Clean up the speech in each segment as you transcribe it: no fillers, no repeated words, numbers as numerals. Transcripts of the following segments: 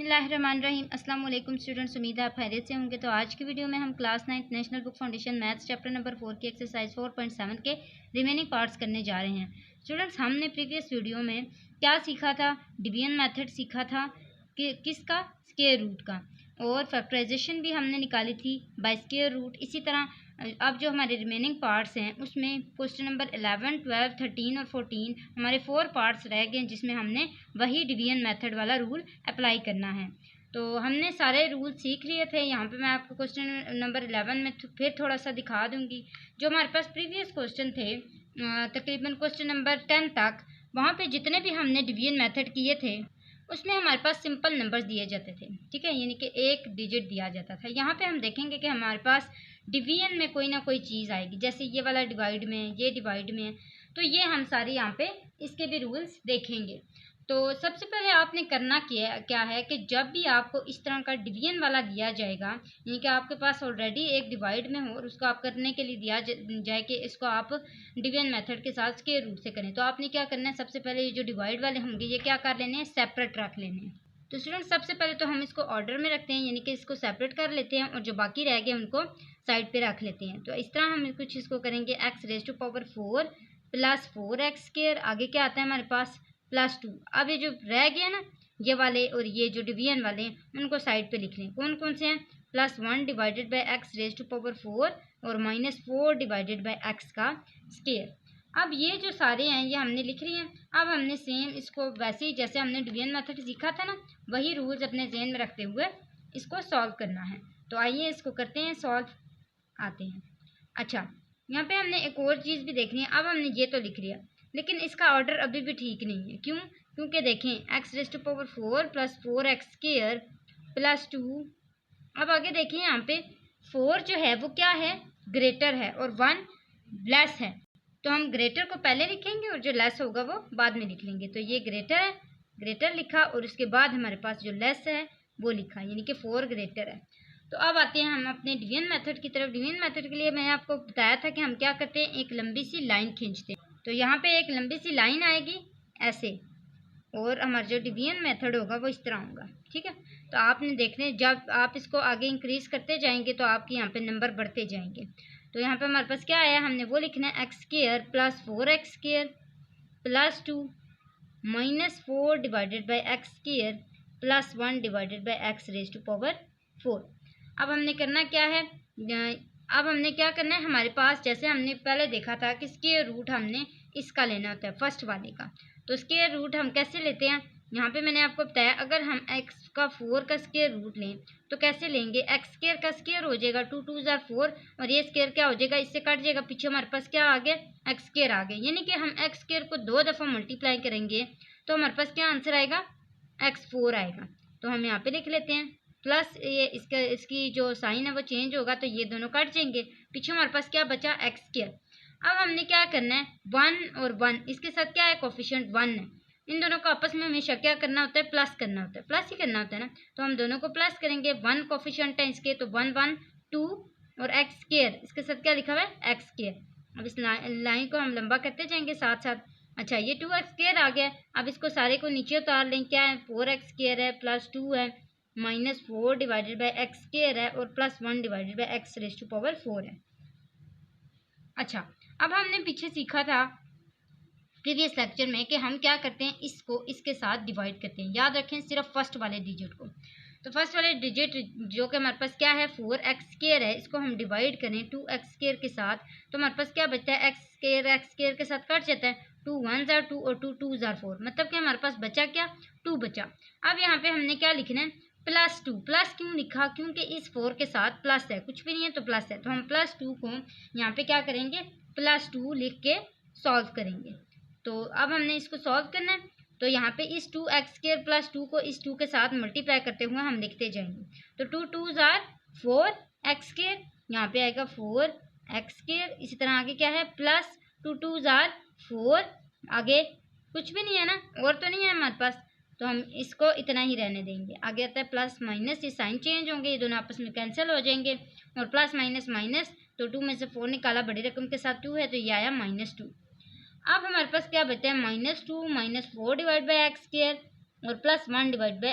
बिस्मिल्लाहिर्रहमानिर्रहीम। अस्सलाम वालेकुम स्टूडेंट्स, उम्मीद है आप खैरियत से होंगे। तो आज की वीडियो में हम class 9 national book foundation maths chapter number 4 की एक्सरसाइज 4.7 के रिमेनिंग पार्ट्स करने जा रहे हैं। स्टूडेंट्स, हमने प्रीवियस वीडियो में क्या सीखा था? डिवीजन मेथड सीखा था कि किसका? स्क्वायर रूट का। और फैक्टराइजेशन भी हमने निकाली थी बाय स्क्वायर रूट। इसी तरह अब जो हमारे रिमेनिंग पार्ट्स हैं उसमें क्वेश्चन नंबर 11, 12, 13 और 14 हमारे 4 पार्ट्स रह गए जिसमें हमने वही डिवीजन मेथड वाला रूल अप्लाई करना है। तो हमने सारे रूल सीख लिए थे। यहाँ पे मैं आपको क्वेश्चन नंबर 11 में फिर थोड़ा सा दिखा दूंगी। जो हमारे पास प्रीवियस क्वेश्चन थे तकरीबन क्वेश्चन नंबर 10 तक, वहाँ पे जितने भी हमने डिवीजन मेथड किए थे उसमें हमारे पास सिंपल नंबर्स दिए जाते थे, ठीक है, यानी कि एक डिजिट दिया जाता था। यहाँ पे हम देखेंगे कि हमारे पास डिवीजन में कोई ना कोई चीज़ आएगी, जैसे ये वाला डिवाइड में, ये डिवाइड में, तो ये हम सारे यहाँ पे इसके भी रूल्स देखेंगे। तो सबसे पहले आपने करना क्या है कि जब भी आपको इस तरह का डिवीजन वाला दिया जाएगा, यानी कि आपके पास ऑलरेडी एक डिवाइड में हो और उसको आप करने के लिए दिया जाए कि इसको आप डिवीजन मेथड के साथ स्क्वायर रूट से करें, तो आपने क्या करना है? सबसे पहले ये जो डिवाइड वाले होंगे ये क्या कर लेने हैं? सेपरेट रख लेने हैं। तो स्टूडेंट, सबसे पहले तो हम इसको ऑर्डर में रखते हैं, यानी कि इसको सेपरेट कर लेते हैं और जो बाकी रह गए उनको साइड पे रख लेते हैं। तो इस तरह हम कुछ इसको करेंगे x⁻⁴ प्लस 4x स्क्वायर, आगे क्या आता है हमारे पास? +2। अब ये जो रह गया ना, ये वाले और ये जो डिवीजन वाले हैं उनको साइड पे लिख लें। कौन कौन से हैं? +1 डिवाइडेड बाई x⁻⁴ और -4 डिवाइडेड बाई x का स्क्वायर। अब ये जो सारे हैं ये हमने लिख लिए हैं। अब हमने सेम इसको वैसे ही जैसे हमने डिवीजन मेथड सीखा था ना, वही रूल्स अपने जहन में रखते हुए इसको सॉल्व करना है। तो आइए इसको करते हैं सॉल्व, आते हैं। अच्छा, यहाँ पे हमने एक और चीज़ भी देखनी है। अब हमने ये तो लिख लिया, लेकिन इसका ऑर्डर अभी भी ठीक नहीं है। क्यों? क्योंकि देखें x⁻⁴ plus 4x square plus 2। अब आगे देखिए यहाँ पे 4 जो है वो क्या है? ग्रेटर है और 1 लेस है। तो हम ग्रेटर को पहले लिखेंगे और जो लेस होगा वो बाद में लिख लेंगे। तो ये ग्रेटर है, ग्रेटर लिखा और उसके बाद हमारे पास जो लेस है वो लिखा, यानी कि 4 ग्रेटर है। तो अब आते हैं हम अपने डिवीजन मेथड की तरफ। डिवीजन मेथड के लिए मैंने आपको बताया था कि हम क्या करते हैं? एक लंबी सी लाइन खींचते हैं। तो यहाँ पे एक लंबी सी लाइन आएगी ऐसे, और हमारा जो डिवीजन मेथड होगा वो इस तरह होगा, ठीक है। तो आपने देखने, जब आप इसको आगे इंक्रीज करते जाएंगे तो आपके यहाँ पे नंबर बढ़ते जाएंगे। तो यहाँ पे हमारे पास क्या आया? हमने वो लिखना है x² plus 4x square plus 2 -4 divided by x² plus 1 divided by x⁻⁴। अब हमने करना क्या है? अब हमने क्या करना है? हमारे पास जैसे हमने पहले देखा था कि स्क्वायर रूट हमने इसका लेना होता है, फर्स्ट वाले का। तो स्क्वायर रूट हम कैसे लेते हैं? यहाँ पे मैंने आपको बताया, अगर हम x का 4 का स्क्वायर रूट लें तो कैसे लेंगे? x² का स्क्वायर हो जाएगा, 2 2 ज़ार 4, और ये स्क्वायर क्या हो जाएगा? इससे कट जाएगा, पीछे हमारे पास क्या आ गया? x² आ गया। यानी कि हम x² को 2 दफ़ा मल्टीप्लाई करेंगे तो हमारे पास क्या आंसर आएगा? x4 आएगा। तो हम यहाँ पे लिख लेते हैं प्लस, ये इसकी जो साइन है वो चेंज होगा तो ये दोनों कट जाएंगे, पीछे हमारे पास क्या बचा? x²। अब हमने क्या करना है? 1 और 1, इसके साथ क्या है? कोफिशिएंट 1 है। इन दोनों को आपस में हमेशा क्या करना होता है? प्लस करना होता है, प्लस ही करना होता है ना। तो हम दोनों को प्लस करेंगे। 1 कोफिशिएंट है इसके, तो 1 1 2, और x², इसके साथ क्या लिखा हुआ है? x²। अब इस लाइन को हम लंबा करते जाएंगे साथ साथ। अच्छा, ये 2x² आ गया। अब इसको सारे को नीचे उतार लें। क्या है? 4x² है प्लस 2 है -4 डिवाइडेड बाई x² है और प्लस 1 डिवाइडेड बाई x⁻⁴ है। अच्छा, अब हमने पीछे सीखा था प्रीवियस लेक्चर में कि हम क्या करते हैं? इसको इसके साथ डिवाइड करते हैं। याद रखें सिर्फ फर्स्ट वाले डिजिट को। तो फर्स्ट वाले डिजिट जो कि हमारे पास क्या है? 4x² है, इसको हम डिवाइड करें 2x² के साथ तो हमारे पास क्या बचता है? x² के साथ कट जाता है, 2 1 ज़ार 2 और 2 2 ज़ार 4, मतलब कि हमारे पास बचा क्या? 2 बचा। अब यहाँ पे हमने क्या लिखना है? +2। प्लस क्यों लिखा? क्योंकि इस 4 के साथ प्लस है, कुछ भी नहीं है तो प्लस है। तो हम +2 को यहाँ पे क्या करेंगे? +2 लिख के सॉल्व करेंगे। तो अब हमने इसको सॉल्व करना है, तो यहाँ पे इस 2x² प्लस 2 को इस 2 के साथ मल्टीप्लाई करते हुए हम लिखते जाएंगे। तो 2 2 ज़ार 4x², यहाँ पे आएगा 4x²। इसी तरह आगे क्या है? प्लस 2 2 ज़ार 4, आगे कुछ भी नहीं है ना, और तो नहीं है हमारे पास, तो हम इसको इतना ही रहने देंगे। आगे आता है प्लस माइनस, ये साइन चेंज होंगे, ये दोनों आपस में कैंसिल हो जाएंगे, और प्लस माइनस माइनस, तो 2 में से 4 निकाला, बड़ी रकम के साथ 2 है तो ये आया -2। अब हमारे पास क्या बचा है? -2 -4 डिवाइड बाई x² और +1 डिवाइड बाई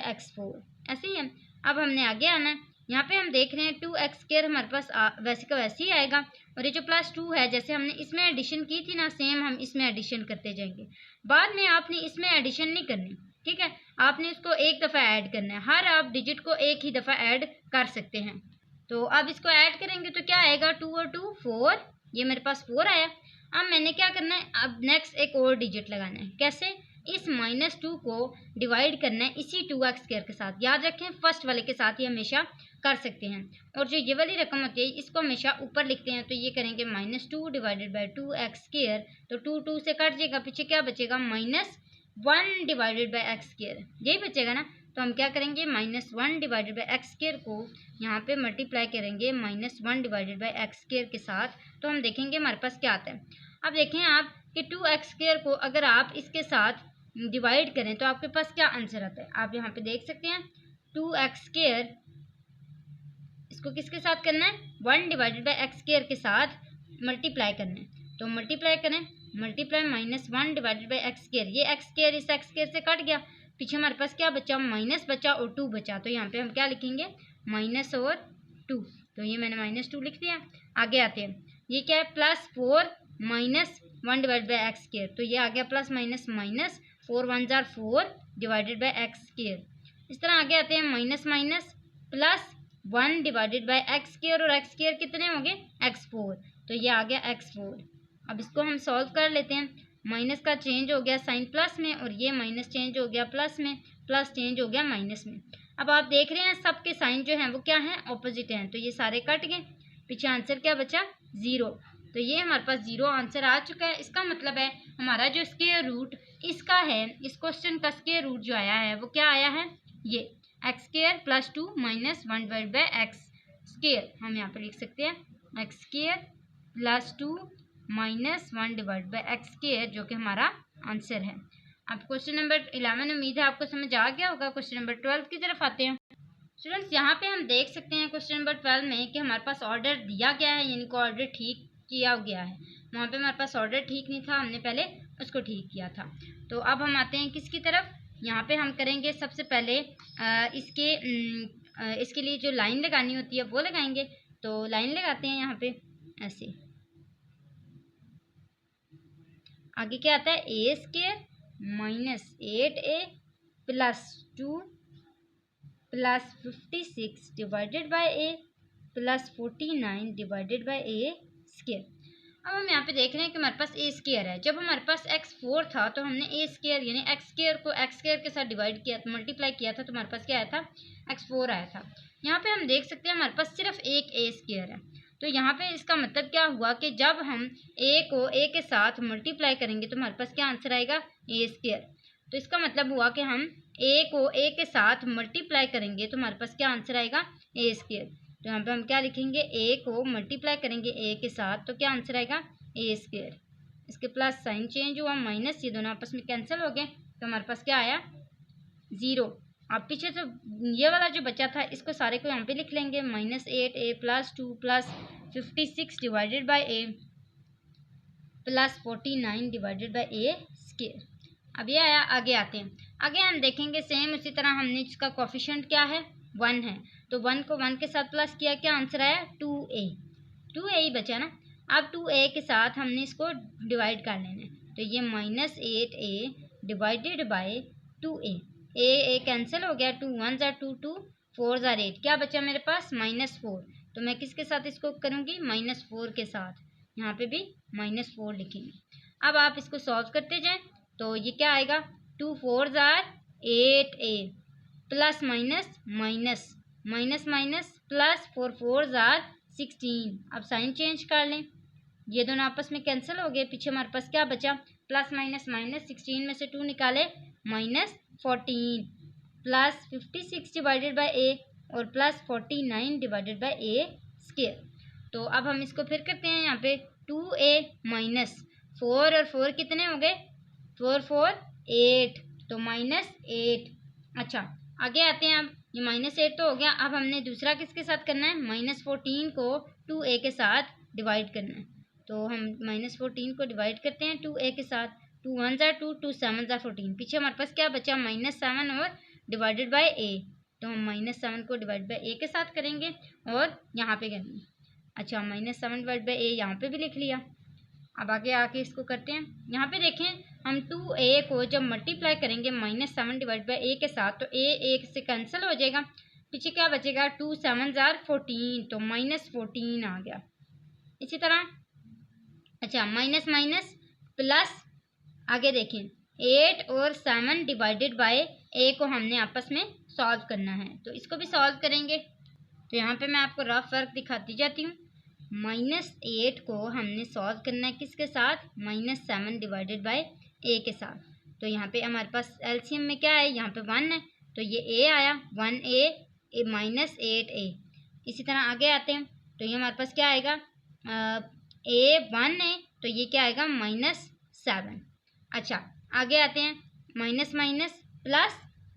ऐसे ही है। अब हमने आगे आना है, यहाँ पे हम देख रहे हैं 2x² हमारे पास वैसे का वैसे ही आएगा, और ये जो +2 है जैसे हमने इसमें एडिशन की थी ना, सेम हम इसमें एडिशन करते जाएंगे। बाद में आपने इसमें एडिशन नहीं करनी, ठीक है, आपने इसको एक दफ़ा ऐड करना है। हर आप डिजिट को एक ही दफ़ा ऐड कर सकते हैं। तो अब इसको ऐड करेंगे तो क्या आएगा, 2 और 2 4, ये मेरे पास 4 आया। अब मैंने क्या करना है, अब नेक्स्ट एक और डिजिट लगाना है। कैसे, इस -2 को डिवाइड करना है इसी 2x² के साथ। याद रखें फर्स्ट वाले के साथ ही हमेशा कर सकते हैं, और जो ये वाली रकम होती है इसको हमेशा ऊपर लिखते हैं। तो ये करेंगे -2 डिवाइडेड बाई 2x², तो 2 2 से कट जाएगा, पीछे क्या बचेगा, -1 डिवाइडेड बाई x², यही बचेगा ना। तो हम क्या करेंगे, -1 डिवाइडेड बाई x² को यहाँ पे मल्टीप्लाई करेंगे -1 डिवाइडेड बाई x² के साथ, तो हम देखेंगे हमारे पास क्या आता है। अब देखें आप कि 2x² को अगर आप इसके साथ डिवाइड करें तो आपके पास क्या आंसर आता है। आप यहाँ पे देख सकते हैं 2x², इसको किसके साथ करना है, 1 डिवाइडेड बाई x² के साथ मल्टीप्लाई करना है। तो मल्टीप्लाई करें, मल्टीप्लाई -1 डिवाइडेड बाई x², ये x² इस x² से कट गया, पीछे हमारे पास क्या बचा, माइनस बचा और 2 बचा। तो यहाँ पे हम क्या लिखेंगे, माइनस और 2, तो ये मैंने -2 लिख दिया। आगे आते हैं, ये क्या है, +4 -1 डिवाइड बाई x², तो ये आ गया plus minus minus, 4 1 jar 4 divided by x²। इस तरह आगे आते हैं, minus minus +1 divided by x² और x² कितने हो गए, x4, तो ये आ गया x4। अब इसको हम सॉल्व कर लेते हैं। माइनस का चेंज हो गया साइन प्लस में, और ये माइनस चेंज हो गया प्लस में, प्लस चेंज हो गया माइनस में। अब आप देख रहे हैं सबके साइन जो हैं वो क्या हैं, ऑपोजिट हैं, तो ये सारे कट गए, पीछे आंसर क्या बचा, 0। तो ये हमारे पास 0 आंसर आ चुका है। इसका मतलब है हमारा जो स्क्वायर रूट इसका है, इस क्वेश्चन का स्क्वायर रूट जो आया है वो क्या आया है, ये x² + 2 -1 डिवाइड बाई x², हम यहाँ पे लिख सकते हैं x² + 2 -1 डिवाइड बाई x², जो कि हमारा आंसर है। अब क्वेश्चन नंबर 11 उम्मीद है आपको समझ आ गया होगा। क्वेश्चन नंबर 12 की तरफ आते हैं। स्टूडेंट्स यहाँ पे हम देख सकते हैं क्वेश्चन नंबर 12 में कि हमारे पास ऑर्डर दिया गया है, यानी कि ऑर्डर ठीक किया गया है। वहाँ पे हमारे पास ऑर्डर ठीक नहीं था, हमने पहले उसको ठीक किया था। तो अब हम आते हैं किसकी तरफ, यहाँ पे हम करेंगे सबसे पहले इसके लिए जो लाइन लगानी होती है वो लगाएंगे। तो लाइन लगाते हैं यहाँ पे ऐसे, आगे क्या आता है, a² -8a + 2 + 56 divided by a + 49 divided by a²। अब हम यहाँ पे देख रहे हैं कि हमारे पास a² है। जब हमारे पास x4 था तो हमने a² यानी x² को x² के साथ डिवाइड किया, मल्टीप्लाई किया था, तो हमारे पास क्या आया था, x4 आया था। यहाँ पे हम देख सकते हैं हमारे पास सिर्फ एक a² है। तो यहाँ पे इसका मतलब क्या हुआ कि जब हम a को a के साथ मल्टीप्लाई करेंगे तो हमारे पास क्या आंसर आएगा, a²। तो इसका मतलब हुआ कि हम a को a के साथ मल्टीप्लाई करेंगे तो हमारे पास क्या आंसर आएगा, a²। तो यहाँ पे हम क्या लिखेंगे, a को मल्टीप्लाई करेंगे a के साथ तो क्या आंसर आएगा, a²। इसके प्लस साइन चेंज हुआ, माइनस, ये दोनों आपस में कैंसिल हो गए, तो हमारे पास क्या आया, 0। अब पीछे जो ये वाला जो बचा था इसको सारे को यहाँ पे लिख लेंगे, -8a + 2 + 56 divided by a + 49 divided by a²। अब ये आया। आगे आते हैं, आगे हम देखेंगे सेम उसी तरह हमने इसका कोफिशिएंट क्या है, 1 है, तो 1 को 1 के साथ प्लस किया, क्या आंसर आया, 2a, 2a ही बचा ना। अब 2a के साथ हमने इसको डिवाइड कर लेना है, तो ये -8a divided by 2a, a cancel हो गया, 2 1 जार 2 2 4 जार 8, क्या बचा मेरे पास, -4। तो मैं किसके साथ इसको करूँगी, -4 के साथ, यहाँ पे भी -4 लिखेंगे। अब आप इसको सॉल्व करते जाएं तो ये क्या आएगा, 2 4 jar 8a plus minus minus minus minus plus 4 4 jar 16। अब साइन चेंज कर लें, ये दोनों आपस में कैंसिल हो गए, पीछे हमारे पास क्या बचा, प्लस माइनस माइनस, 16 में से 2 निकाले, -14 प्लस 56 डिवाइडेड बाई a और प्लस 49 डिवाइडेड बाई a²। तो अब हम इसको फिर करते हैं, यहाँ पे 2a -4 और 4 कितने हो गए, 4 4 8, तो -8। अच्छा आगे आते हैं, अब ये -8 तो हो गया। अब हमने दूसरा किसके साथ करना है, -14 को 2a के साथ डिवाइड करना है। तो हम -14 को डिवाइड करते हैं 2a के साथ, 2 1 जार 2 2 7 जार 14, पीछे हमारे पास क्या बचा, -7 और डिवाइडेड बाई a, तो हम -7 को डिवाइड बाई ए के साथ करेंगे और यहाँ पे करेंगे। अच्छा, -7 डिवाइड बाई ए यहाँ पे भी लिख लिया। अब आगे आके इसको करते हैं। यहाँ पे देखें, हम 2a को जब मल्टीप्लाई करेंगे -7 डिवाइड बाई ए के साथ, तो a एक से कैंसिल हो जाएगा, पीछे क्या बचेगा, 2 7 14, तो -14 आ गया। इसी तरह अच्छा, माइनस माइनस प्लस, आगे देखें 8 और 7 डिवाइडेड बाय ए को हमने आपस में सॉल्व करना है, तो इसको भी सॉल्व करेंगे। तो यहाँ पे मैं आपको रफ वर्क दिखाती जाती हूँ। -8 को हमने सॉल्व करना है किसके साथ, -7 डिवाइडेड बाय ए के साथ। तो यहाँ पे हमारे पास एलसीएम में क्या है, यहाँ पे 1 है, तो ये ए आया, 1a -8a। इसी तरह आगे आते हैं, तो ये हमारे पास क्या आएगा, a 1 है, तो ये क्या आएगा, -7। अच्छा, आगे आते हैं, माइनस माइनस प्लस,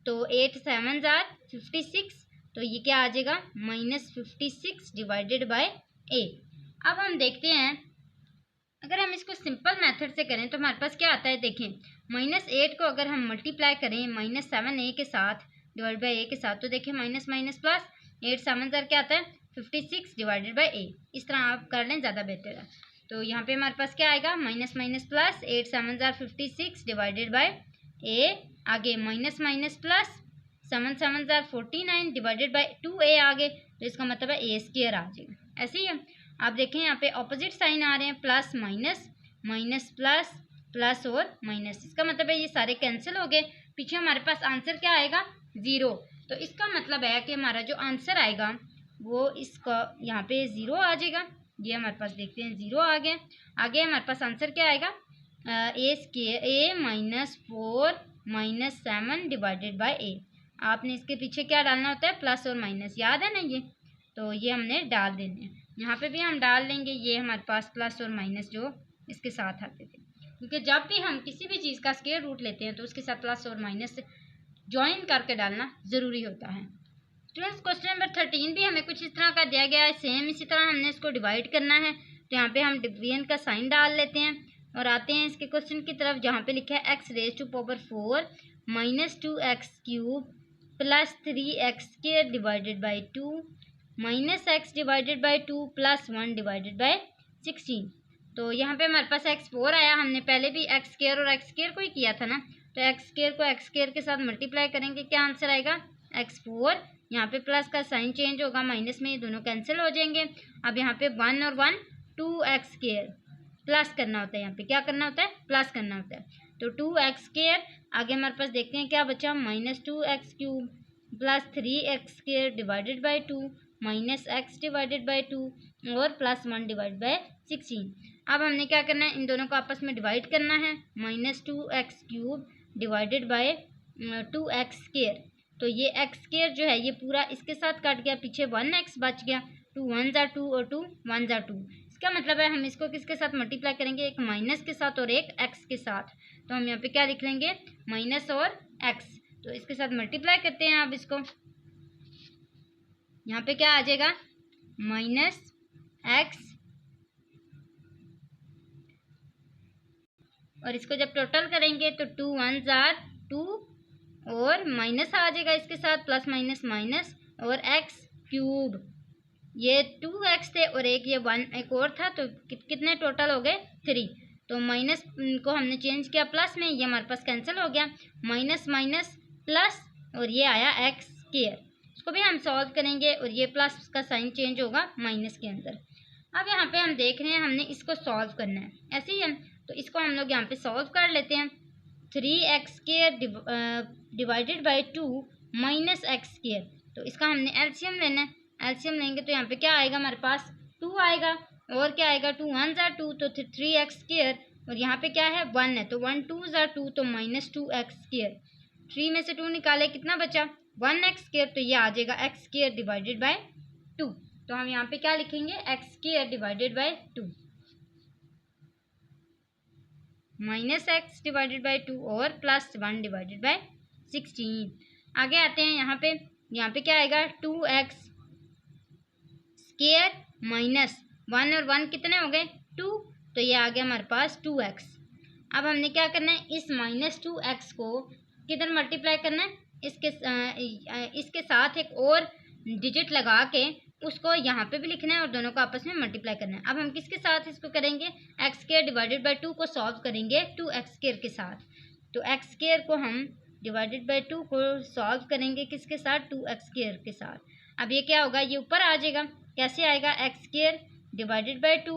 तो 8 7 56, तो ये क्या आ जाएगा, -56 डिवाइडेड बाय ए। अब हम देखते हैं, अगर हम इसको सिंपल मेथड से करें तो हमारे पास क्या आता है, देखें -8 को अगर हम मल्टीप्लाई करें -7a के साथ डिवाइड बाई ए के साथ, तो देखें माइनस माइनस प्लस, 8 7 क्या आता है, 56 डिवाइडेड बाई ए। इस तरह आप कर लें, ज़्यादा बेहतर है। तो यहाँ पे हमारे पास क्या आएगा, minus minus plus, 8 7 56 divided by a. आगे minus minus plus, 7 7 49 divided by 2a आगे, तो इसका मतलब है a स्क्वायर आ जाएगा। ऐसे ही है, आप देखें यहाँ पे ऑपोजिट साइन आ रहे हैं, plus minus, minus plus, plus और माइनस, इसका मतलब है ये सारे कैंसिल हो गए। पीछे हमारे पास आंसर क्या आएगा, 0। तो इसका मतलब है कि हमारा जो आंसर आएगा वो इसका यहाँ पे 0 आ जाएगा। ये हमारे पास देखते हैं 0 आ गया। आगे हमारे पास आंसर क्या आएगा, a square a -4 -7 divided by a। आपने इसके पीछे क्या डालना होता है, प्लस और माइनस, याद है ना ये, तो ये हमने डाल देने हैं। यहाँ पे भी हम डाल लेंगे, ये हमारे पास प्लस और माइनस जो इसके साथ आते थे, क्योंकि जब भी हम किसी भी चीज़ का स्क्वायर रूट लेते हैं तो उसके साथ प्लस और माइनस ज्वाइन करके डालना ज़रूरी होता है। स्टूडेंट्स, क्वेश्चन नंबर 13 भी हमें कुछ इस तरह का दिया गया है, सेम इसी तरह हमने इसको डिवाइड करना है। तो यहाँ पे हम डिवीजन का साइन डाल लेते हैं और आते हैं इसके क्वेश्चन की तरफ, जहाँ पे लिखा है x⁴ -2x³ + 3x² divided by 2 -x divided by 2 + 1 divided by 16। तो यहाँ पे हमारे पास x4 आया, हमने पहले भी x² और x² को ही किया था ना, तो x² को x² के साथ मल्टीप्लाई करेंगे, क्या आंसर आएगा, x4। यहाँ पे प्लस का साइन चेंज होगा, माइनस में ये दोनों कैंसिल हो जाएंगे। अब यहाँ पे 1 और 1 2x² प्लस करना होता है, यहाँ पे क्या करना होता है, प्लस करना होता है, तो 2x²। आगे हमारे पास देखते हैं क्या बचा, -2x³ + 3x² divided by 2 -x divided by 2 और +1 डिवाइड बाई 16। अब हमने क्या करना है, इन दोनों को आपस में डिवाइड करना है, -2x³ डिवाइडेड बाई 2x²। तो ये x² जो है ये पूरा इसके साथ कट गया, पीछे 1x बच गया, 2 1 2 और 2 1 2। इसका मतलब है हम इसको किसके साथ मल्टीप्लाई करेंगे, एक माइनस के साथ और एक x के साथ। तो हम यहाँ पे क्या लिख लेंगे, माइनस और x, तो इसके साथ मल्टीप्लाई करते हैं। अब इसको यहाँ पे क्या आ जाएगा, -x, और इसको जब टोटल करेंगे तो 2 1 2 और माइनस आ जाएगा इसके साथ, प्लस माइनस माइनस और x³। ये 2x थे और एक ये 1 एक और था, तो कितने टोटल हो गए, 3। तो माइनस को हमने चेंज किया प्लस में, ये हमारे पास कैंसिल हो गया, माइनस माइनस प्लस, और ये आया x²। इसको भी हम सॉल्व करेंगे और ये प्लस का साइन चेंज होगा माइनस के अंदर। अब यहाँ पे हम देख रहे हैं हमने इसको सॉल्व करना है, ऐसे ही है, तो इसको हम लोग यहाँ पे सॉल्व कर लेते हैं। 3x² डिवाइडेड बाई 2 -x², तो इसका हमने एलसीएम लेना है। एलसीएम लेंगे तो यहाँ पे क्या आएगा, हमारे पास 2 आएगा, और क्या आएगा, 2 1 2, तो 3x², और यहाँ पे क्या है, 1 है, तो 1 2 2, तो -2x²। 3 में से 2 निकाले, कितना बचा, 1x², तो ये आ जाएगा x² डिवाइडेड बाई 2। तो हम यहाँ पे क्या लिखेंगे, x² divided by 2 -x divided by 2 और +1 डिवाइडेड बाई 16। आगे आते हैं, यहाँ पे क्या आएगा, 2x² माइनस 1 और 1 कितने हो गए, 2, तो ये आ गया हमारे पास 2x। अब हमने क्या करना है, इस -2x को किधर मल्टीप्लाई करना है, इसके साथ एक और डिजिट लगा के उसको यहाँ पे भी लिखना है और दोनों को आपस में मल्टीप्लाई करना है। अब हम किसके साथ इसको करेंगे, एक्स स्क्वायर डिवाइडेड बाई 2 को सॉल्व करेंगे 2x स्क्वायर के साथ। तो एक्स स्क्वायर को हम डिवाइडेड बाई 2 को सॉल्व करेंगे किसके साथ, 2x स्क्वायर के साथ। अब ये क्या होगा, ये ऊपर आ जाएगा। कैसे आएगा, एक्स स्क्वायर डिवाइडेड बाई 2,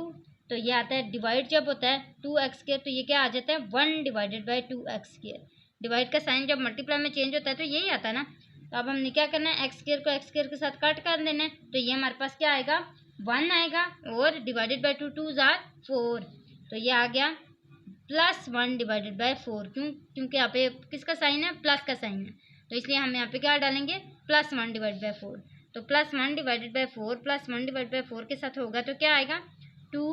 तो ये आता है डिवाइड जब होता है 2x स्क्वायर तो ये क्या आ जाता है 1 divided by 2x square. Divide का साइन जब मल्टीप्लाई में चेंज होता है तो यही आता है ना। तो अब हमने क्या करना है, एक्स स्क्वायर को एक्स स्क्वायर के साथ कट कर देना है। तो ये हमारे पास क्या आएगा 1 आएगा और डिवाइडेड बाई 2 2 जार 4, तो ये आ गया +1 डिवाइडेड बाई 4। क्योंकि यहाँ पे किसका साइन है, प्लस का साइन है, तो इसलिए हम यहाँ पे क्या डालेंगे +1 डिवाइड बाई 4। तो +1 डिवाइडेड बाई 4 +1 डिवाइड बाई 4 के साथ होगा तो क्या आएगा 2,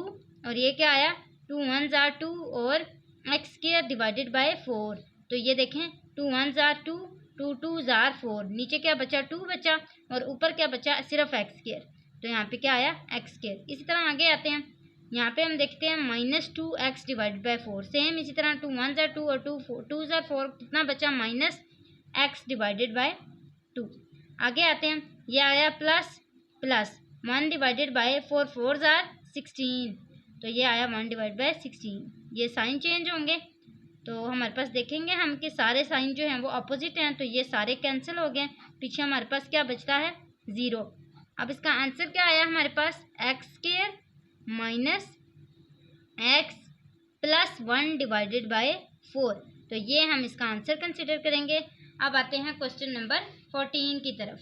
और ये क्या आया 2 1 जार 2 और एक्स स्क्वायर डिवाइडेड बाई 4। तो ये देखें 2 1 जार 2 2 2 जार 4, नीचे क्या बचा 2 बचा और ऊपर क्या बचा सिर्फ एक्स स्क्वायर। तो यहाँ पे क्या आया एक्स स्क्वायर। इसी तरह आगे आते हैं, यहाँ पे हम देखते हैं -2x डिवाइडेड बाई 4। सेम इसी तरह 2 1 जार 2 और 2 जार 4, कितना बचा -x डिवाइडेड बाई 2। आगे आते हैं, ये आया प्लस 1 डिवाइडेड बाई 4 4 जार 16, तो ये आया 1 डिवाइड बाई 16। ये साइन चेंज होंगे तो हमारे पास देखेंगे हम कि सारे साइन जो हैं वो अपोजिट हैं, तो ये सारे कैंसिल हो गए। पीछे हमारे पास क्या बचता है 0। अब इसका आंसर क्या आया हमारे पास, x square minus x plus 1 divided by 4। तो ये हम इसका आंसर कंसिडर करेंगे। अब आते हैं क्वेश्चन नंबर 14 की तरफ।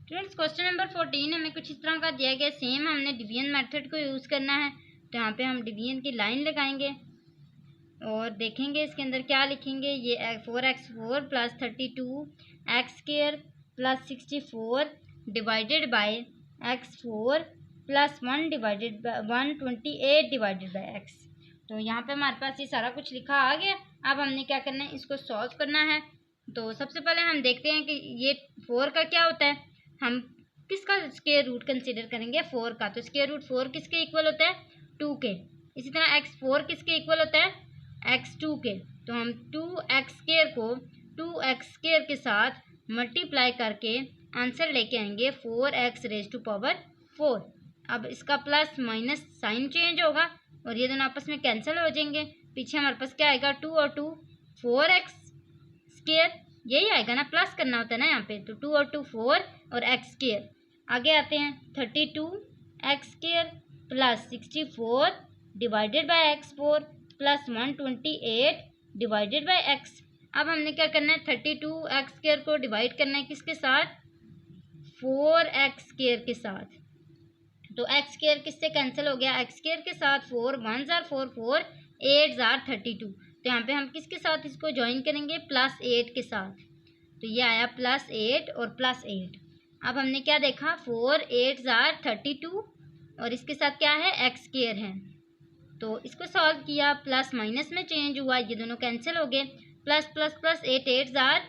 फ्रेंड्स क्वेश्चन नंबर 14 हमें कुछ इस तरह का दिया गया, सेम हमने डिवीजन मेथड को यूज़ करना है। तो यहाँ पे हम डिवीजन की लाइन लगाएंगे और देखेंगे इसके अंदर क्या लिखेंगे। ये 4x4 plus 32 x square plus 64 divided by x4 plus 1 divided by 128 divided by x। तो यहाँ पे हमारे पास ये सारा कुछ लिखा आ गया। अब हमने क्या करना है, इसको सॉल्व करना है। तो सबसे पहले हम देखते हैं कि ये 4 का क्या होता है, हम किसका स्क्वायर रूट कंसिडर करेंगे 4 का। तो स्क्वायर रूट 4 किसके इक्वल होता है 2 के। इसी तरह x4 किसके इक्वल होता है x2 के। तो हम 2x स्क्वायर को 2x स्क्वायर के साथ मल्टीप्लाई करके आंसर लेके आएंगे 4x रेज टू पावर 4। अब इसका प्लस माइनस साइन चेंज होगा और ये दोनों आपस में कैंसिल हो जाएंगे। पीछे हमारे पास क्या आएगा 2 और 2 4x स्क्वायर, यही आएगा ना, प्लस करना होता है ना यहाँ पे। तो 2 और 2 4 और x स्क्वायर। आगे आते हैं 32 x square plus 64 divided by x4 plus 128 divided by x। अब हमने क्या करना है 32 एक्स स्क्वायर को डिवाइड करना है किसके साथ 4x स्क्वायर के साथ। तो x स्क्वायर किससे कैंसिल हो गया, x स्क्वायर के साथ 4 1 जार 4 4 8 जार 32। तो यहाँ पे हम किसके साथ इसको ज्वाइन करेंगे +8 के साथ। तो ये आया +8 और +8। अब हमने क्या देखा 4 8 जार 32 और इसके साथ क्या है एक्स स्क्वायर है। तो इसको सॉल्व किया, प्लस माइनस में चेंज हुआ, ये दोनों कैंसिल हो गए। Plus plus plus 8 8 jar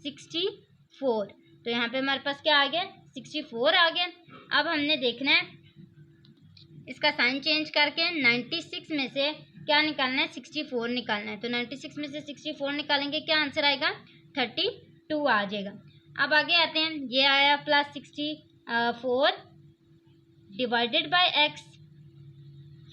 64। तो यहाँ पे हमारे पास क्या आ गया 64 आ गया। अब हमने देखना है इसका साइन चेंज करके 96 में से क्या निकालना है 64 निकालना है। तो 96 में से 64 निकालेंगे, क्या आंसर आएगा 32 आ जाएगा। अब आगे आते हैं, ये आया +64 divided by x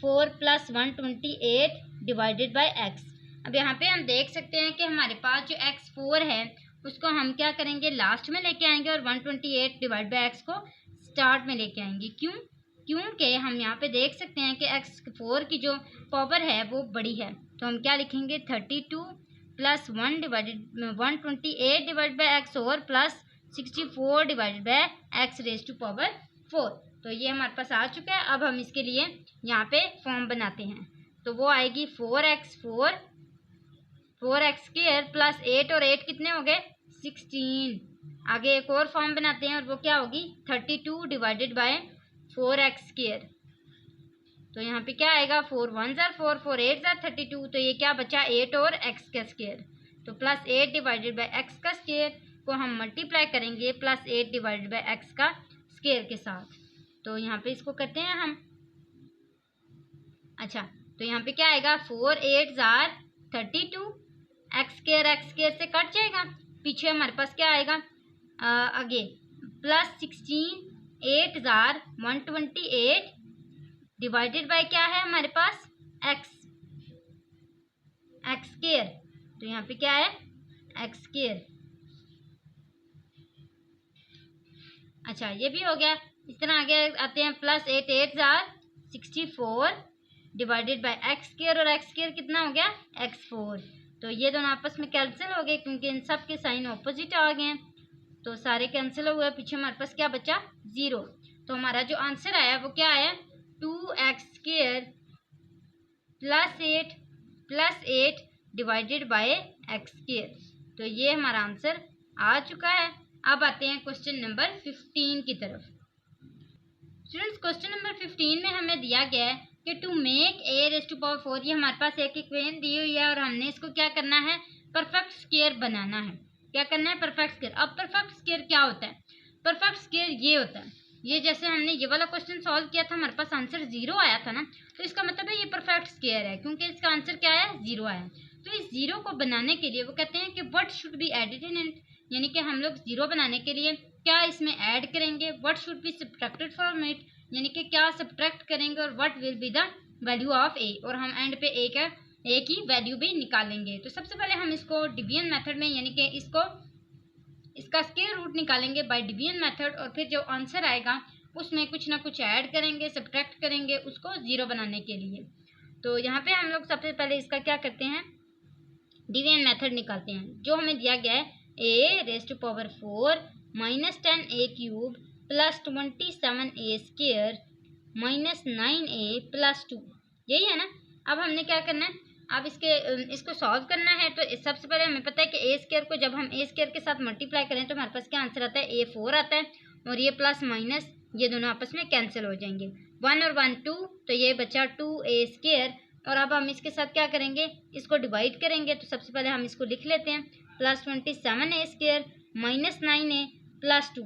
4 plus 128 divided by x। अब यहाँ पे हम देख सकते हैं कि हमारे पास जो x4 है उसको हम क्या करेंगे लास्ट में लेके आएंगे और 128 डिवाइड बाई x को स्टार्ट में लेके आएंगे। क्योंकि हम यहाँ पे देख सकते हैं कि x4 की जो पावर है वो बड़ी है। तो हम क्या लिखेंगे 32 प्लस 128 डिवाइड बाई x और plus 64 divided by x raise to power 4। तो ये हमारे पास आ चुका है। अब हम इसके लिए यहाँ पे फॉर्म बनाते हैं। तो वो आएगी 4x स्क्वायर प्लस 8 और 8 कितने हो गए 16। आगे एक और फॉर्म बनाते हैं और वो क्या होगी 32 डिवाइडेड बाय 4x स्क्वायर। तो यहाँ पे क्या आएगा 4 1 जार 4 4 8 जार 32। तो ये क्या बचा 8 और x का स्क्वायर। तो +8 डिवाइडेड बाय x का स्क्वायर को हम मल्टीप्लाई करेंगे +8 डिवाइडेड बाय x का स्क्वायर के साथ। तो यहाँ पे इसको करते हैं हम। अच्छा, तो यहाँ पे क्या आएगा 4 8 जार 32 x स्क्वायर से कट जाएगा पीछे हमारे पास क्या आएगा, आगे +16 8,128 डिवाइडेड बाय क्या है हमारे पास x स्क्वायर। तो यहाँ पे क्या है x स्क्वायर। अच्छा ये भी हो गया। इस तरह आगे आते हैं +8 8,64 डिवाइडेड बाय x स्क्वायर, और x स्क्वायर कितना हो गया x4। तो ये दोनों आपस में कैंसिल हो गए क्योंकि इन सब के साइन ऑपोजिट आ गए हैं, तो सारे कैंसिल हो गए। पीछे हमारे पास क्या बचा 0। तो हमारा जो आंसर आया वो क्या आया 2x square +8 divided by x square. तो ये हमारा आंसर आ चुका है। अब आते हैं क्वेश्चन नंबर 15 की तरफ। स्टूडेंट्स क्वेश्चन नंबर 15 में हमें दिया गया है कि टू मेक a⁴, ये हमारे पास एक इक्वेशन दी हुई है और हमने इसको क्या करना है परफेक्ट स्क्वायर बनाना है। क्या करना है परफेक्ट स्क्वायर। अब परफेक्ट स्क्वायर क्या होता है, परफेक्ट स्क्वायर ये होता है, ये जैसे हमने ये वाला क्वेश्चन सॉल्व किया था हमारे पास आंसर 0 आया था ना, तो इसका मतलब है ये परफेक्ट स्क्वायर है क्योंकि इसका आंसर क्या आया 0 आया। तो इस 0 को बनाने के लिए वो कहते हैं कि what should be added in it, यानी कि हम लोग 0 बनाने के लिए क्या इसमें ऐड करेंगे, what should be subtracted from it, यानी कि क्या सब्ट्रैक्ट करेंगे, और what will be the value of a, और हम एंड पे ए की वैल्यू भी निकालेंगे। तो सबसे पहले हम इसको डिवीजन मेथड में, यानी कि इसका स्क्वायर रूट निकालेंगे बाय डिवीजन मेथड, और फिर जो आंसर आएगा उसमें कुछ ना कुछ ऐड करेंगे, सब्ट्रैक्ट करेंगे उसको 0 बनाने के लिए। तो यहाँ पे हम लोग सबसे पहले इसका क्या करते हैं डिवीजन मेथड निकालते हैं। जो हमें दिया गया है a⁴ -10a³ +27a² -9a +2, यही है ना। अब हमने क्या करना है, अब इसको सॉल्व करना है। तो सबसे पहले हमें पता है कि a स्क्वायर को जब हम a स्क्वायर के साथ मल्टीप्लाई करें तो हमारे पास क्या आंसर आता है a4 आता है, और ये प्लस माइनस ये दोनों आपस में कैंसिल हो जाएंगे, 1 और 1 2, तो ये बचा 2a²। और अब हम इसके साथ क्या करेंगे इसको डिवाइड करेंगे। तो सबसे पहले हम इसको लिख लेते हैं +27a² -9a +2।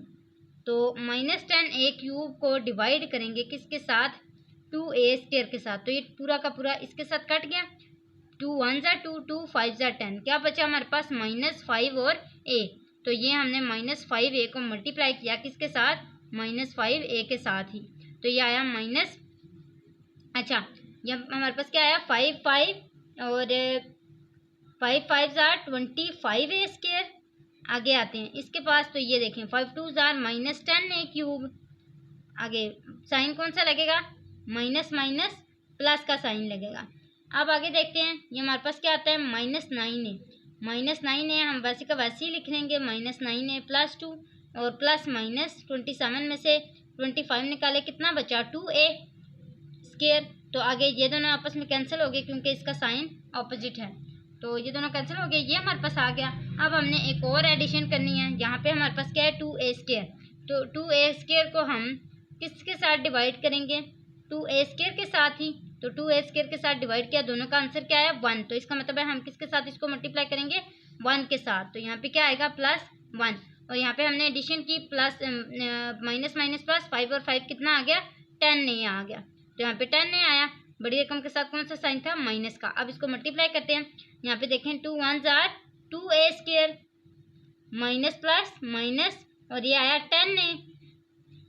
तो -10a³ को डिवाइड करेंगे किसके साथ 2a² के साथ, तो ये पूरा का पूरा इसके साथ कट गया, 2 1 ज़ा 2 2 5 ज़ा 10, क्या बचा हमारे पास -5 और a। तो ये हमने -5a को मल्टीप्लाई किया किसके साथ -5a के साथ ही, तो ये आया माइनस, अच्छा ये हमारे पास क्या आया 5 5 और 5 5 ज़ा 25a²। आगे आते हैं इसके पास, तो ये देखें 5 2 ज़ा -10a³। आगे साइन कौन सा लगेगा माइनस माइनस प्लस का साइन लगेगा। अब आगे देखते हैं ये हमारे पास क्या आता है -9a हम वैसे का वैसे ही लिख लेंगे -9a +2, और प्लस माइनस 27 में से 25 निकाले कितना बचा 2a²। तो आगे ये दोनों आपस में कैंसिल हो गए क्योंकि इसका साइन ऑपोजिट है, तो ये दोनों कैंसिल हो गए, ये हमारे पास आ गया। अब हमने एक और एडिशन करनी है, यहाँ पे हमारे पास क्या है 2a²। तो 2a² को हम किसके साथ डिवाइड करेंगे 2a² के साथ ही, तो 2a² के साथ डिवाइड किया, दोनों का आंसर क्या है 1। तो इसका मतलब है हम किसके साथ इसको मल्टीप्लाई करेंगे 1 के साथ, तो यहाँ पे क्या आएगा +1, और यहाँ पे हमने एडिशन की प्लस माइनस माइनस प्लस 5 और 5 कितना आ गया 10 आ गया, तो यहाँ पे 10 आया, बड़ी रकम के साथ कौन सा साइन था माइनस का। अब इसको मल्टीप्लाई करते हैं, यहाँ पे देखें 2 1 ज़ा 2a² माइनस प्लस माइनस, और ये आया 10a,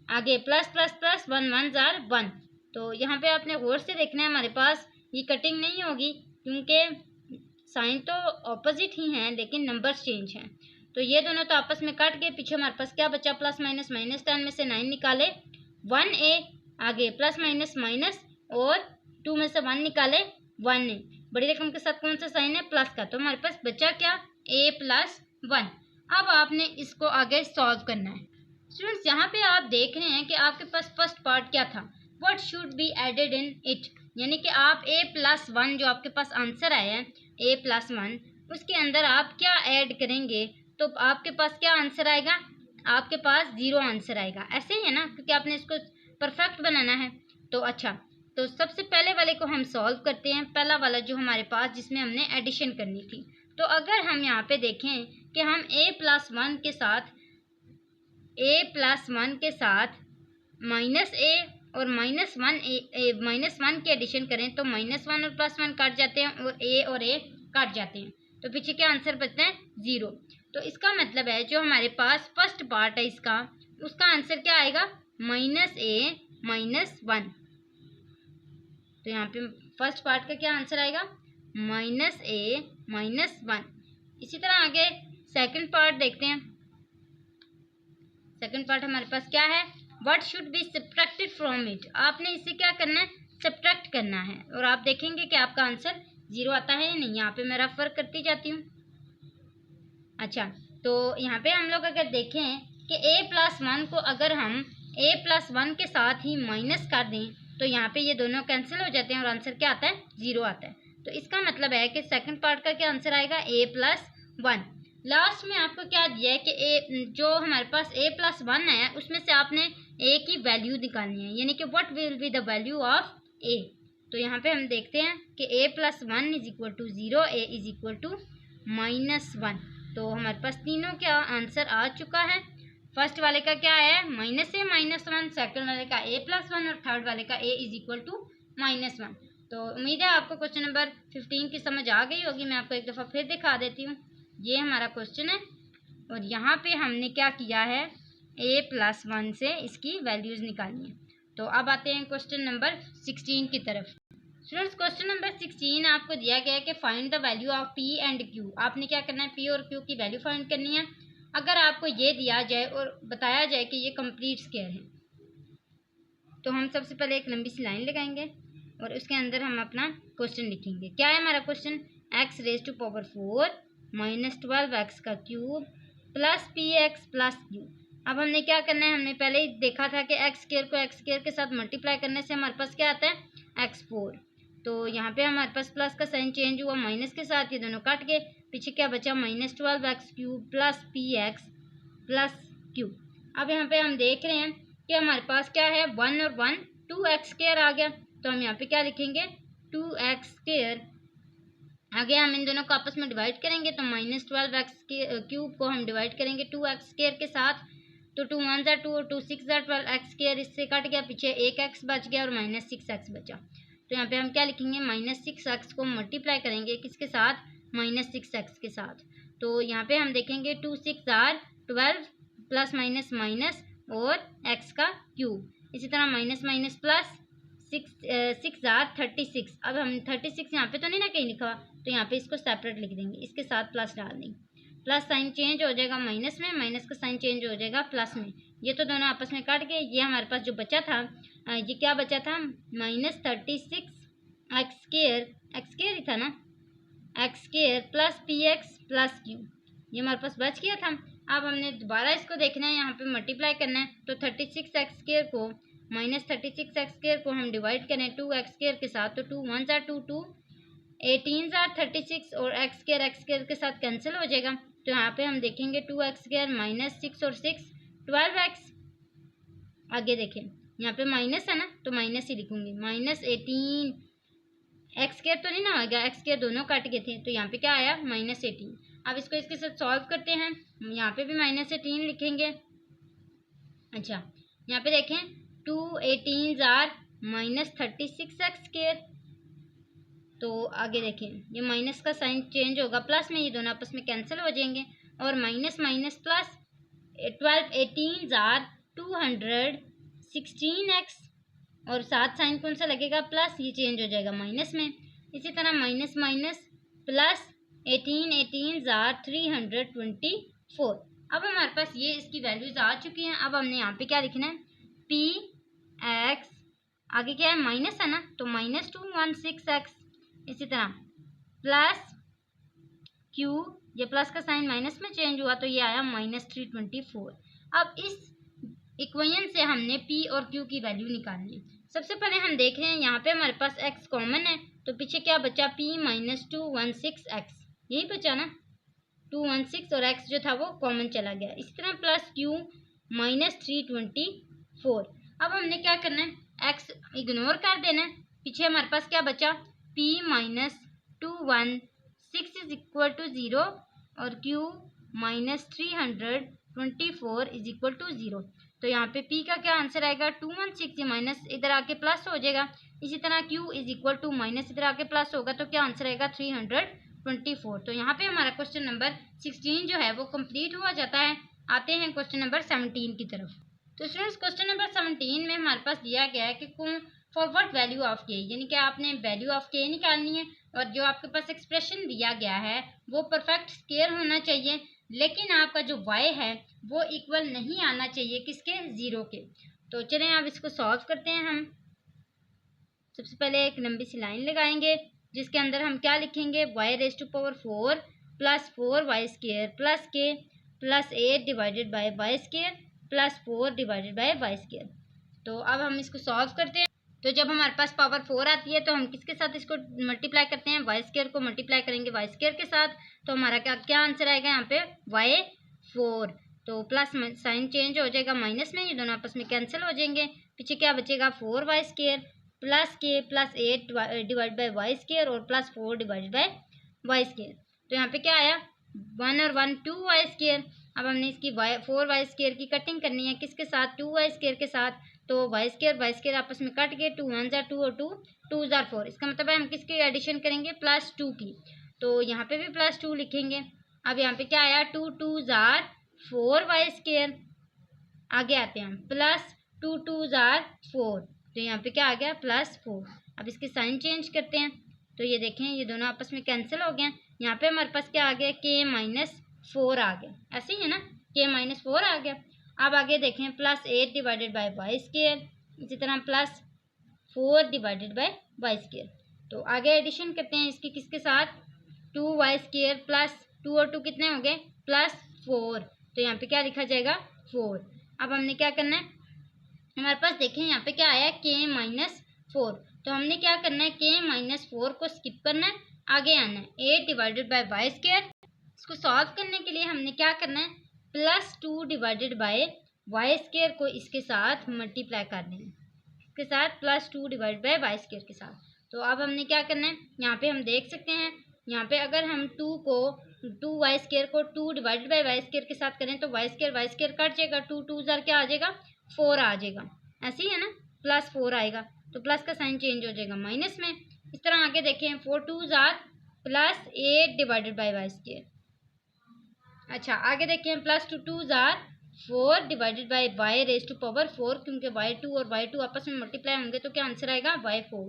आगे प्लस प्लस प्लस 1 1 ज़ा 1। तो यहाँ पे आपने गौर से देखना है, हमारे पास ये कटिंग नहीं होगी क्योंकि साइन तो ऑपोजिट ही हैं लेकिन नंबर्स चेंज हैं। तो ये दोनों तो आपस में कट गए, पीछे हमारे पास क्या बचा प्लस माइनस -10 में से 9 निकाले 1a, आगे प्लस माइनस माइनस और 2 में से 1 निकाले 1a, बड़ी रकम के साथ कौन सा साइन है प्लस का, तो हमारे पास बचा क्या a+1। अब आपने इसको आगे सॉल्व करना है। स्टूडेंट्स यहाँ पे आप देख रहे हैं कि आपके पास फर्स्ट पार्ट क्या था what should be added in it, यानी कि आप a+1 जो आपके पास आंसर आया है a+1 उसके अंदर आप क्या ऐड करेंगे, तो आपके पास क्या आंसर आएगा आपके पास 0 आंसर आएगा, ऐसे ही है ना क्योंकि आपने इसको परफेक्ट बनाना है। तो अच्छा तो सबसे पहले वाले को हम सॉल्व करते हैं, पहला वाला जो हमारे पास जिसमें हमने एडिशन करनी थी। तो अगर हम यहाँ पे देखें कि हम a+1 के साथ -a और -1 की एडिशन करें तो -1 और +1 कट जाते हैं और a कट जाते हैं, तो पीछे क्या आंसर बचता है 0। तो इसका मतलब है जो हमारे पास फर्स्ट पार्ट है इसका, उसका आंसर क्या आएगा, -a-1। तो यहाँ पे फर्स्ट पार्ट का क्या आंसर आएगा, -a-1। इसी तरह आगे सेकंड पार्ट देखते हैं। सेकंड पार्ट हमारे पास क्या है, what should be subtracted from it. आपने इससे क्या करना है, सब्ट्रैक्ट करना है, और आप देखेंगे कि आपका आंसर 0 आता है या नहीं। यहाँ पे मैं रफ वर्क करती जाती हूँ। अच्छा, तो यहाँ पे हम लोग अगर देखें कि a+1 को अगर हम a+1 के साथ ही माइनस कर दें तो यहाँ पे ये दोनों कैंसिल हो जाते हैं और आंसर क्या आता है, 0 आता है। तो इसका मतलब है कि सेकंड पार्ट का क्या आंसर आएगा, a+1। लास्ट में आपको क्या दिया है कि जो हमारे पास a+1 है उसमें से आपने a की वैल्यू निकालनी है, यानी कि what will be the value of a। तो यहाँ पे हम देखते हैं कि a+1 = 0, a = -1। तो हमारे पास तीनों का आंसर आ चुका है। फर्स्ट वाले का क्या है, -a-1, सेकंड वाले का a+1 और थर्ड वाले का a = -1। तो उम्मीद है आपको क्वेश्चन नंबर 15 की समझ आ गई होगी। मैं आपको एक दफ़ा फिर दिखा देती हूँ। ये हमारा क्वेश्चन है और यहाँ पे हमने क्या किया है, a+1 से इसकी वैल्यूज़ निकालनी है। तो अब आते हैं क्वेश्चन नंबर 16 की तरफ। स्टूडेंट्स, क्वेश्चन नंबर 16 आपको दिया गया है कि find the value of p and q। आपने क्या करना है, p और q की वैल्यू फाइंड करनी है। अगर आपको ये दिया जाए और बताया जाए कि ये कंप्लीट स्क्वायर है, तो हम सबसे पहले एक लंबी सी लाइन लगाएंगे और उसके अंदर हम अपना क्वेश्चन लिखेंगे। क्या है हमारा question, x⁴ -12x³ + px + q। अब हमने क्या करना है, हमने पहले ही देखा था कि x² को x² के साथ मल्टीप्लाई करने से हमारे पास क्या आता है, x4। तो यहाँ पे हमारे पास प्लस का साइन चेंज हुआ माइनस के साथ, ये दोनों कट गए, पीछे क्या बचा, -12x³ + px + q। अब यहाँ पे हम देख रहे हैं कि हमारे पास क्या है, 1 और 1 2x² आ गया। तो हम यहाँ पे क्या लिखेंगे, 2x²। आगे हम इन दोनों को आपस में डिवाइड करेंगे, तो -12x³ को हम डिवाइड करेंगे 2x² के साथ। तो 2 1 = 2 और 2 6 = 12, x² इससे कट गया, पीछे एक x बच गया और -6x बचा। तो यहाँ पे हम क्या लिखेंगे, -6x को मल्टीप्लाई करेंगे किसके साथ, -6x के साथ। तो यहाँ पे हम देखेंगे 2 6 = 12 प्लस माइनस माइनस और x का क्यूब। इसी तरह माइनस माइनस प्लस 6 = 36। अब हम 36 यहाँ पे तो नहीं ना कहीं लिखा, तो यहाँ पे इसको सेपरेट लिख देंगे, इसके साथ प्लस डाल देंगे, प्लस साइन चेंज हो जाएगा माइनस में, माइनस का साइन चेंज हो जाएगा प्लस में। ये तो दोनों आपस में काट गए। ये हमारे पास जो बचा था, ये क्या बचा था, -36 x² ही था ना, x² + px + q। ये हमारे पास बच गया था। अब हमने दोबारा इसको देखना है, यहाँ पे मल्टीप्लाई करना है। तो 36x² को -36x² को हम डिवाइड करें 2x² के साथ, तो 2 1 = 2 2, 18 = 36 और x² के साथ कैंसिल हो जाएगा। तो यहाँ पे हम देखेंगे 2x² -6 और 6 12x। आगे देखें, यहाँ पे माइनस है ना, तो माइनस ही लिखूंगी, -18। x² तो नहीं ना आ गया, x² दोनों कट गए थे, तो यहाँ पे क्या आया, -18। अब इसको इसके साथ सॉल्व करते हैं, यहाँ पे भी -18 लिखेंगे। अच्छा, यहाँ पे देखें 2 18 = -36x²। तो आगे देखें, ये माइनस का साइन चेंज होगा प्लस में, ये दोनों आपस में कैंसिल हो जाएंगे और माइनस माइनस प्लस 12 18 = 216x और साथ साइन कौन सा लगेगा, प्लस, ये चेंज हो जाएगा माइनस में। इसी तरह माइनस माइनस प्लस 18 18 = 324। अब हमारे पास ये इसकी वैल्यूज आ चुकी हैं। अब हमने यहाँ पे क्या लिखना है, पी एक्स, आगे क्या है, माइनस है ना, तो -216x। इसी तरह प्लस क्यू, ये प्लस का साइन माइनस में चेंज हुआ तो ये आया -324। अब इस इक्वेशन से हमने p और q की वैल्यू निकालनी है। सबसे पहले हम देख रहे हैं यहाँ पे हमारे पास x कॉमन है, तो पीछे क्या बचा, p -216x, यही बचा ना, 216 और x जो था वो कॉमन चला गया। इसी तरह प्लस q -324। अब हमने क्या करना है, x इग्नोर कर देना है, पीछे हमारे पास क्या बचा, p -216 = 0 और q -324 = 0। तो यहाँ पे p का क्या आंसर आएगा, 216, माइनस इधर आके प्लस हो जाएगा। इसी तरह q = माइनस इधर आके प्लस होगा, तो क्या आंसर आएगा, 324। 24। तो यहाँ पे हमारा क्वेश्चन नंबर 16 जो है वो कंप्लीट हुआ जाता है। आते हैं क्वेश्चन नंबर 17 की तरफ। तो स्टूडेंट्स क्वेश्चन नंबर 17 में हमारे पास दिया गया है कि फॉर व्हाट वैल्यू ऑफ के, यानी कि आपने वैल्यू ऑफ के निकालनी है और जो आपके पास एक्सप्रेशन दिया गया है वो परफेक्ट स्क्वायर होना चाहिए, लेकिन आपका जो y है वो इक्वल नहीं आना चाहिए किसके, 0 के। तो चलें अब इसको सॉल्व करते हैं। हम सबसे पहले एक लंबी सी लाइन लगाएंगे जिसके अंदर हम क्या लिखेंगे, y⁴ प्लस 4y² प्लस के plus 8 divided by y² plus 4 divided by y²। तो अब हम इसको सॉल्व करते हैं। तो जब हमारे पास पावर 4 आती है तो हम किसके साथ इसको मल्टीप्लाई करते हैं, y² को मल्टीप्लाई करेंगे y² के साथ। तो हमारा क्या आंसर आएगा यहाँ पे, y4। तो प्लस साइन चेंज हो जाएगा माइनस में, ये दोनों आपस में कैंसिल हो जाएंगे। पीछे क्या बचेगा, 4y² प्लस के प्लस 8 डिवाइड बाई y² और प्लस 4 डिवाइडेड बाई y²। तो यहाँ पे क्या आया, 1 और 1 2y²। अब हमने इसकी 4y² की कटिंग करनी है किसके साथ, 2y² के साथ। तो y² आपस में कट गए, 2 1 2 और 2 2 4। इसका मतलब है हम किसकी एडिशन करेंगे, +2 की। तो यहाँ पे भी +2 लिखेंगे। अब यहाँ पे क्या आया, 2 2 4y²। आगे आते हैं हम, प्लस 2 2 4। तो यहाँ पे क्या आ गया, +4। अब इसके साइन चेंज करते हैं। तो ये देखें ये दोनों आपस में कैंसिल हो गए। यहाँ पे हमारे पास क्या आ गया, k-4 आ गया, ऐसे ही है ना, k-4 आ गया। अब आगे देखें, +8 डिवाइडेड बाई y², इसी तरह प्लस 4 डिवाइडेड बाई y²। तो आगे एडिशन करते हैं इसकी किसके साथ, 2y² प्लस 2 और 2 कितने हो गए, +4। तो यहाँ पे क्या लिखा जाएगा, 4। अब हमने क्या करना है, हमारे पास देखें यहाँ पे क्या आया है, k-4। तो हमने क्या करना है, k-4 को स्किप करना है, आगे आना है 8 डिवाइडेड बाई y²। इसको सॉल्व करने के लिए हमने क्या करना है, +2 डिवाइडेड बाई y² को इसके साथ मल्टीप्लाई कर देना है, इसके साथ +2 डिवाइडेड बाई y² के साथ। तो अब हमने क्या करना है, यहाँ पे हम देख सकते हैं, यहाँ पे अगर हम 2y² को 2 डिवाइडेड बाई y² के साथ करें तो y² कट जाएगा, 2 2 क्या आ जाएगा, 4 आ जाएगा, ऐसे ही है ना, +4 आएगा। तो प्लस का साइन चेंज हो जाएगा माइनस में। इस तरह आगे देखें, 4 2 +8 डिवाइडेड बाई y²। अच्छा आगे देखें, +2 2 4 डिवाइडेड बाई y⁴, क्योंकि y2 और y2 आपस में मल्टीप्लाई होंगे तो क्या आंसर आएगा, y4।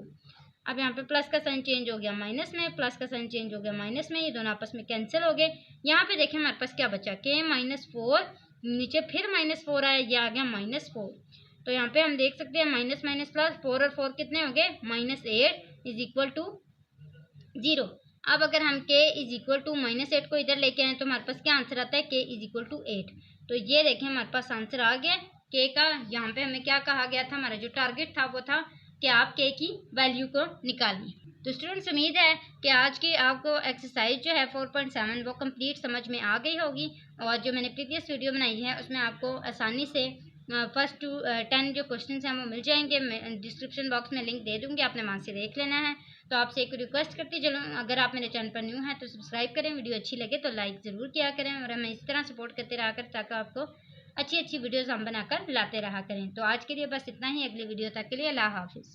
अब यहाँ पे प्लस का साइन चेंज हो गया माइनस में, प्लस का साइन चेंज हो गया माइनस में, ये दोनों आपस में कैंसिल हो गए। यहाँ पे देखें हमारे पास क्या बचा, k-4, नीचे फिर -4 आया, ये आ गया -4। तो यहाँ पे हम देख सकते हैं माइनस माइनस प्लस, 4 और 4 कितने हो गए, -8 = 0। अब अगर हम k = -8 को इधर लेके आए तो हमारे पास क्या आंसर आता है, k = 8। तो ये देखें हमारे पास आंसर आ गया k का। यहाँ पे हमें क्या कहा गया था, हमारा जो टारगेट था वो था कि आप k की वैल्यू को निकालिए। तो स्टूडेंट्स उम्मीद है कि आज की आपको एक्सरसाइज जो है 4.7 वो कंप्लीट समझ में आ गई होगी। और जो मैंने प्रीवियस वीडियो बनाई है उसमें आपको आसानी से फर्स्ट टू 10 जो क्वेश्चन हैं वो मिल जाएंगे। मैं डिस्क्रिप्शन बॉक्स में लिंक दे दूँगी, आपने वहाँ से देख लेना है। तो आपसे एक रिक्वेस्ट करती चलो, अगर आप मेरे चैनल पर न्यू हैं तो सब्सक्राइब करें, वीडियो अच्छी लगे तो लाइक ज़रूर किया करें और हमें इस तरह सपोर्ट करते रहा कर ताकि आपको अच्छी अच्छी वीडियोज़ हम बनाकर लाते रहा करें। तो आज के लिए बस इतना ही, अगली वीडियो तक के लिए अल्लाह हाफिज़।